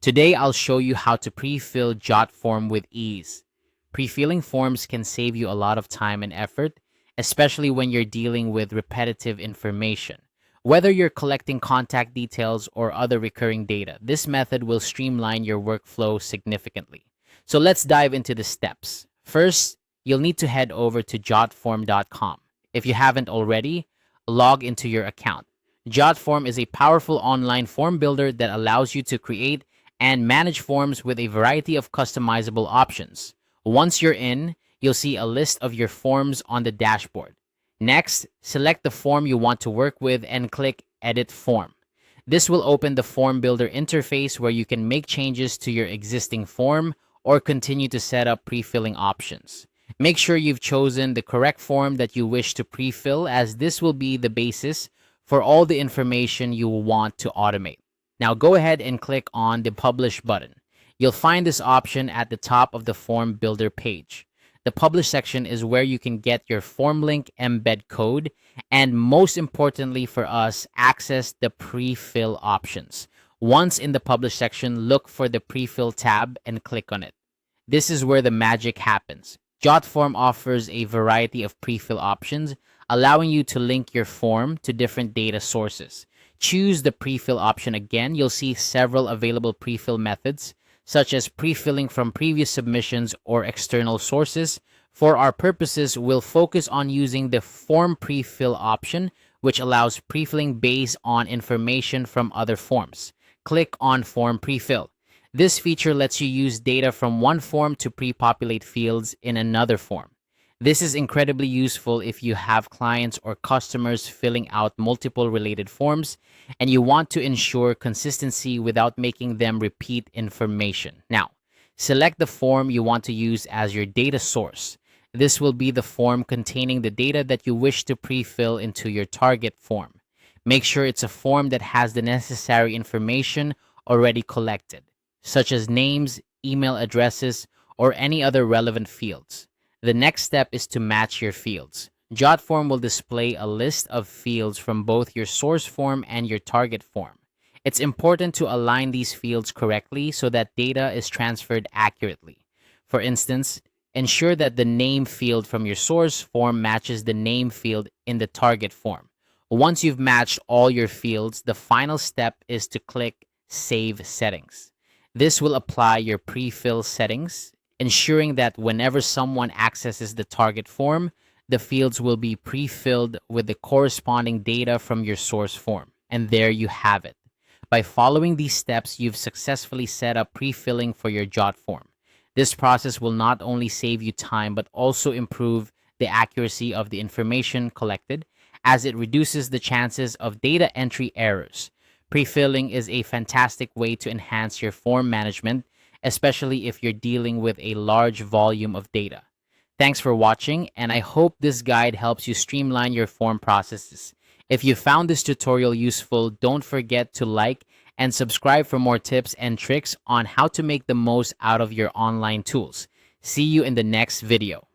Today, I'll show you how to pre-fill Jotform with ease. Pre-filling forms can save you a lot of time and effort, especially when you're dealing with repetitive information. Whether you're collecting contact details or other recurring data, this method will streamline your workflow significantly. So let's dive into the steps. First, you'll need to head over to jotform.com. If you haven't already, log into your account. Jotform is a powerful online form builder that allows you to create and manage forms with a variety of customizable options. Once you're in, you'll see a list of your forms on the dashboard. Next, select the form you want to work with and click Edit Form. This will open the Form Builder interface where you can make changes to your existing form or continue to set up pre-filling options. Make sure you've chosen the correct form that you wish to pre-fill, as this will be the basis for all the information you will want to automate. Now go ahead and click on the Publish button. You'll find this option at the top of the Form Builder page. The Publish section is where you can get your form link, embed code, and most importantly for us, access the pre-fill options. Once in the Publish section, look for the Prefill tab and click on it. This is where the magic happens. Jotform offers a variety of pre-fill options, allowing you to link your form to different data sources. Choose the pre-fill option again. You'll see several available pre-fill methods, such as pre-filling from previous submissions or external sources. For our purposes, we'll focus on using the form pre-fill option, which allows pre-filling based on information from other forms. Click on Form Pre-fill. This feature lets you use data from one form to pre-populate fields in another form. This is incredibly useful if you have clients or customers filling out multiple related forms and you want to ensure consistency without making them repeat information. Now, select the form you want to use as your data source. This will be the form containing the data that you wish to pre-fill into your target form. Make sure it's a form that has the necessary information already collected, such as names, email addresses, or any other relevant fields. The next step is to match your fields. Jotform will display a list of fields from both your source form and your target form. It's important to align these fields correctly so that data is transferred accurately. For instance, ensure that the name field from your source form matches the name field in the target form. Once you've matched all your fields, the final step is to click Save Settings. This will apply your pre-fill settings, ensuring that whenever someone accesses the target form, the fields will be pre-filled with the corresponding data from your source form. And there you have it. By following these steps, you've successfully set up pre-filling for your Jotform. This process will not only save you time, but also improve the accuracy of the information collected, as it reduces the chances of data entry errors. Pre-filling is a fantastic way to enhance your form management, especially if you're dealing with a large volume of data. Thanks for watching, and I hope this guide helps you streamline your form processes. If you found this tutorial useful, don't forget to like and subscribe for more tips and tricks on how to make the most out of your online tools. See you in the next video.